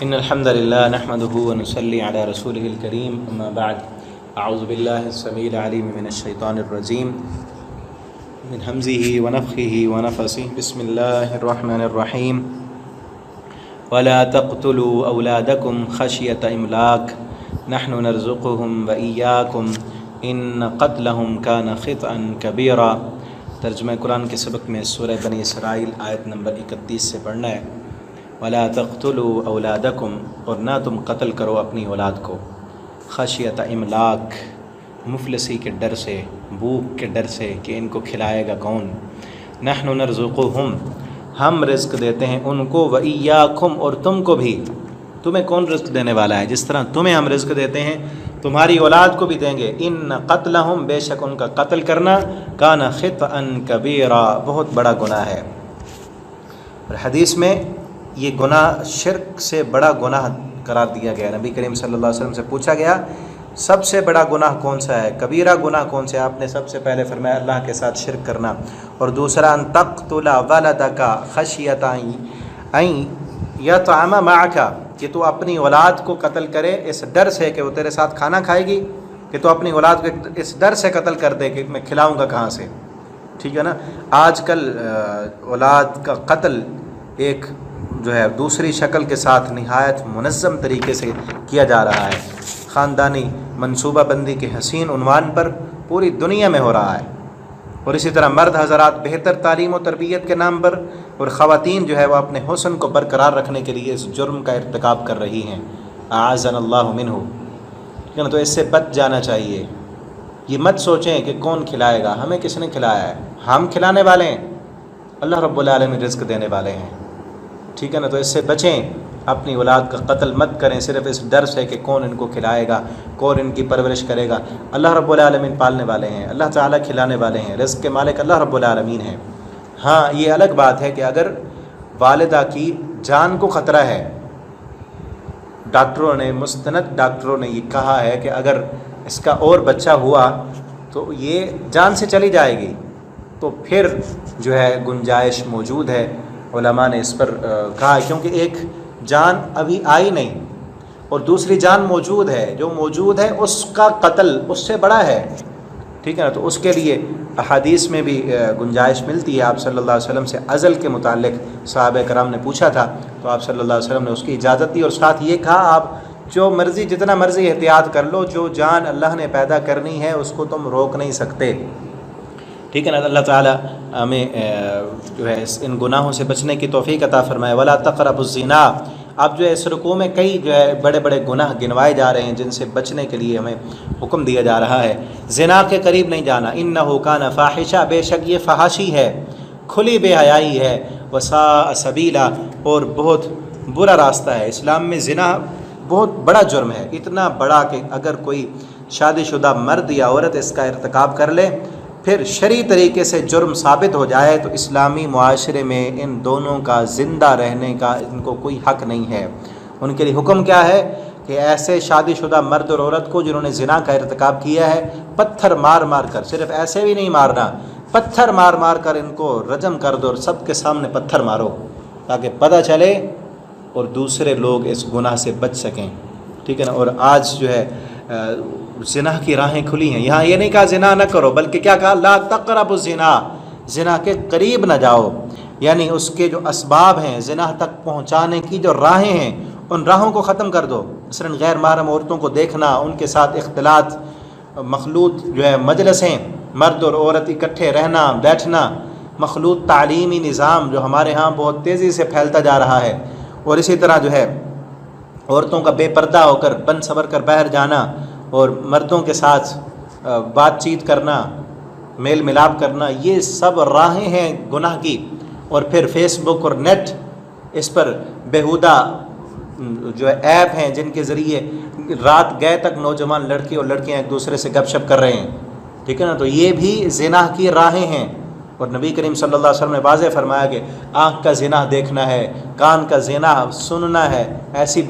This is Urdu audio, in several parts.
إن الحمد لله نحمده ونصلي على رسوله الكريم أما بعد أعوذ بالله السميع العليم من الشيطان الرجيم من همزه ونفخه ونفثه بسم الله الرحمن الرحيم ولا تقتلوا أولادكم خشية إملاق نحن نرزقهم وإياكم إن قتلهم كان خطأ كبيرا۔ ترجمہ قرآن کے سبق میں سورہ بنی اسرائیل آیت نمبر 31 سے پڑھنا ہے۔ ولا تقتلوا اولادکم، اور نہ تم قتل کرو اپنی اولاد کو، خشیۃ املاق، مفلسی کے ڈر سے، بھوک کے ڈر سے کہ ان کو کھلائے گا کون۔ نحن نرزقهم، ہم رزق دیتے ہیں ان کو، وإیاکم، اور تم کو بھی۔ تمہیں کون رزق دینے والا ہے؟ جس طرح تمہیں ہم رزق دیتے ہیں تمہاری اولاد کو بھی دیں گے۔ ان قتلہم، بے شک ان کا قتل کرنا، کان خطأ کبیرا، بہت بڑا گناہ ہے۔ اور حدیث میں یہ گناہ شرک سے بڑا گناہ قرار دیا گیا۔ نبی کریم صلی اللہ علیہ وسلم سے پوچھا گیا سب سے بڑا گناہ کون سا ہے، کبیرہ گناہ کون سا ہے؟ آپ نے سب سے پہلے فرمایا اللہ کے ساتھ شرک کرنا، اور دوسرا ان تقتل ولدک خشیۃ ان یطعم معک، کہ تو اپنی اولاد کو قتل کرے اس ڈر سے کہ وہ تیرے ساتھ کھانا کھائے گی، کہ تو اپنی اولاد کو اس ڈر سے قتل کر دے کہ میں کھلاؤں گا کہاں سے۔ ٹھیک ہے نا؟ آج کل اولاد کا قتل ایک جو ہے دوسری شکل کے ساتھ نہایت منظم طریقے سے کیا جا رہا ہے، خاندانی منصوبہ بندی کے حسین عنوان پر پوری دنیا میں ہو رہا ہے۔ اور اسی طرح مرد حضرات بہتر تعلیم و تربیت کے نام پر، اور خواتین جو ہے وہ اپنے حسن کو برقرار رکھنے کے لیے اس جرم کا ارتکاب کر رہی ہیں، اعاذنا اللہ منہ۔ تو اس سے بچ جانا چاہیے۔ یہ مت سوچیں کہ کون کھلائے گا، ہمیں کس نے کھلایا ہے؟ ہم کھلانے والے ہیں، اللہ رب العالمین رزق دینے والے ہیں۔ ٹھیک ہے نا؟ تو اس سے بچیں، اپنی اولاد کا قتل مت کریں صرف اس ڈر سے کہ کون ان کو کھلائے گا، کون ان کی پرورش کرے گا۔ اللہ رب العالمین پالنے والے ہیں، اللہ تعالیٰ کھلانے والے ہیں، رزق کے مالک اللہ رب العالمین ہیں۔ ہاں یہ الگ بات ہے کہ اگر والدہ کی جان کو خطرہ ہے، ڈاکٹروں نے، مستند ڈاکٹروں نے یہ کہا ہے کہ اگر اس کا اور بچہ ہوا تو یہ جان سے چلی جائے گی، تو پھر جو ہے گنجائش موجود ہے۔ علماء نے اس پر کہا کیونکہ ایک جان ابھی آئی نہیں اور دوسری جان موجود ہے، جو موجود ہے اس کا قتل اس سے بڑا ہے۔ ٹھیک ہے نا؟ تو اس کے لیے احادیث میں بھی گنجائش ملتی ہے۔ آپ صلی اللہ علیہ وسلم سے ازل کے متعلق صحابہ کرام نے پوچھا تھا تو آپ صلی اللہ علیہ وسلم نے اس کی اجازت دی، اور ساتھ یہ کہا آپ جو مرضی جتنا مرضی احتیاط کر لو، جو جان اللہ نے پیدا کرنی ہے اس کو تم روک نہیں سکتے۔ ٹھیک ہے نا؟ اللہ تعالیٰ ہمیں جو ہے ان گناہوں سے بچنے کی توفیق عطا فرمائے۔ ولا تقربوا الزنا، اب جو ہے اس رکوع میں کئی جو ہے بڑے بڑے گناہ گنوائے جا رہے ہیں جن سے بچنے کے لیے ہمیں حکم دیا جا رہا ہے۔ زنا کے قریب نہیں جانا، انہ کان فاحشہ، بے شک یہ فحاشی ہے، کھلی بے حیائی ہے، وساء سبیلا، اور بہت برا راستہ ہے۔ اسلام میں زنا بہت بڑا جرم ہے، اتنا بڑا کہ اگر کوئی شادی شدہ مرد یا عورت اس کا ارتکاب کر لے پھر شرعی طریقے سے جرم ثابت ہو جائے تو اسلامی معاشرے میں ان دونوں کا زندہ رہنے کا ان کو کوئی حق نہیں ہے۔ ان کے لیے حکم کیا ہے کہ ایسے شادی شدہ مرد اور عورت کو جنہوں نے زنا کا ارتکاب کیا ہے پتھر مار مار کر، صرف ایسے بھی نہیں مارنا، پتھر مار مار کر ان کو رجم کر دو، اور سب کے سامنے پتھر مارو تاکہ پتہ چلے اور دوسرے لوگ اس گناہ سے بچ سکیں۔ ٹھیک ہے نا؟ اور آج جو ہے زنا کی راہیں کھلی ہیں۔ یہاں یہ نہیں کہا زنا نہ کرو، بلکہ کیا کہا؟ لا تقربوا الزنا، زنا کے قریب نہ جاؤ، یعنی اس کے جو اسباب ہیں زنا تک پہنچانے کی جو راہیں ہیں ان راہوں کو ختم کر دو۔ مثلا غیر محرم عورتوں کو دیکھنا، ان کے ساتھ اختلاط، مخلوط جو ہے مجلسیں، مرد اور عورت اکٹھے رہنا بیٹھنا، مخلوط تعلیمی نظام جو ہمارے ہاں بہت تیزی سے پھیلتا جا رہا ہے، اور اسی طرح جو ہے عورتوں کا بے پردہ ہو کر بن سنور کر باہر جانا اور مردوں کے ساتھ بات چیت کرنا، میل ملاپ کرنا، یہ سب راہیں ہیں گناہ کی۔ اور پھر فیس بک اور نیٹ، اس پر بیہودہ جو ہے ایپ ہیں جن کے ذریعے رات گئے تک نوجوان لڑکی اور لڑکیاں ایک دوسرے سے گپ شپ کر رہے ہیں۔ ٹھیک ہے نا؟ تو یہ بھی زنا کی راہیں ہیں، اور نبی کریم صلی اللہ علیہ وسلم نے واضح فرمایا کہ آنکھ کا زنا دیکھنا ہے، کان کا زنا سننا ہے، ایسی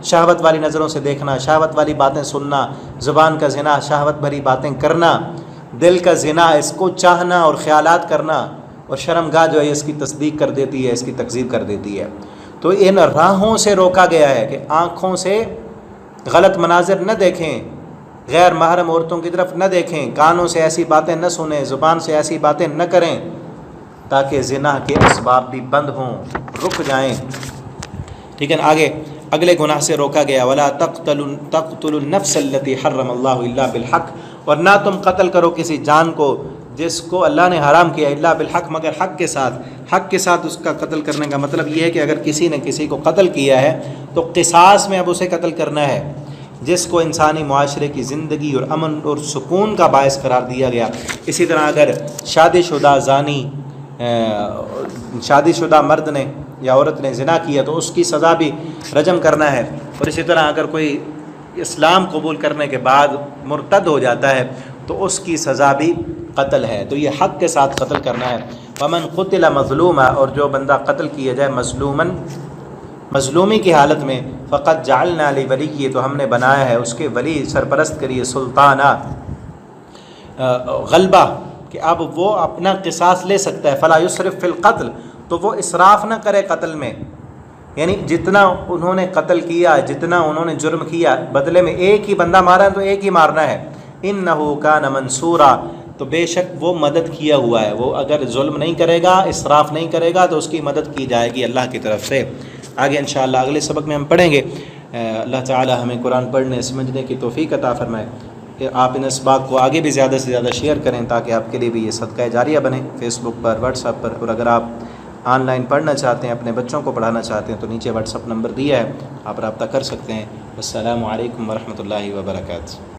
شہوت والی نظروں سے دیکھنا، شہوت والی باتیں سننا، زبان کا زنا شہوت بھری باتیں کرنا، دل کا زنا اس کو چاہنا اور خیالات کرنا، اور شرمگاہ جو ہے اس کی تصدیق کر دیتی ہے، اس کی تکذیب کر دیتی ہے۔ تو ان راہوں سے روکا گیا ہے کہ آنکھوں سے غلط مناظر نہ دیکھیں، غیر محرم عورتوں کی طرف نہ دیکھیں، کانوں سے ایسی باتیں نہ سنیں، زبان سے ایسی باتیں نہ کریں، تاکہ زنا کے اسباب بھی بند ہوں، رک جائیں۔ ٹھیک ہے نا؟ آگے اگلے گناہ سے روکا گیا، ولا تقتلوا النفس التي حرم اللہ الا بالحق، اور نہ تم قتل کرو کسی جان کو جس کو اللہ نے حرام کیا الا بالحق، مگر حق کے ساتھ۔ حق کے ساتھ اس کا قتل کرنے کا مطلب یہ ہے کہ اگر کسی نے کسی کو قتل کیا ہے تو قصاص میں اب اسے قتل کرنا ہے، جس کو انسانی معاشرے کی زندگی اور امن اور سکون کا باعث قرار دیا گیا۔ اسی طرح اگر شادی شدہ مرد نے یا عورت نے زنا کیا تو اس کی سزا بھی رجم کرنا ہے، اور اسی طرح اگر کوئی اسلام قبول کرنے کے بعد مرتد ہو جاتا ہے تو اس کی سزا بھی قتل ہے۔ تو یہ حق کے ساتھ قتل کرنا ہے۔ ومن قتل مظلوما، اور جو بندہ قتل کیا جائے مظلومی کی حالت میں، فقط جعلنا لولیہ، تو ہم نے بنایا ہے اس کے ولی، سرپرست کے لیے، سلطانہ، غلبہ، کہ اب وہ اپنا قصاص لے سکتا ہے۔ فلا یسرف فی القتل، تو وہ اسراف نہ کرے قتل میں، یعنی جتنا انہوں نے قتل کیا، جتنا انہوں نے جرم کیا، بدلے میں ایک ہی بندہ مارا ہے تو ایک ہی مارنا ہے۔ انہ کان منصورا، تو بے شک وہ مدد کیا ہوا ہے، وہ اگر ظلم نہیں کرے گا، اسراف نہیں کرے گا تو اس کی مدد کی جائے گی اللہ کی طرف سے۔ آگے انشاءاللہ اگلے سبق میں ہم پڑھیں گے۔ اللہ تعالی ہمیں قرآن پڑھنے سمجھنے کی توفیق عطا فرمائے۔ کہ آپ ان اسباق کو آگے بھی زیادہ سے زیادہ شیئر کریں تاکہ آپ کے لیے بھی یہ صدقہ جاریہ بنے، فیس بک پر، واٹس ایپ پر، اور اگر آپ آن لائن پڑھنا چاہتے ہیں، اپنے بچوں کو پڑھانا چاہتے ہیں تو نیچے واٹس ایپ نمبر دیا ہے، آپ رابطہ کر سکتے ہیں۔ السلام علیکم ورحمۃ اللہ وبرکاتہ۔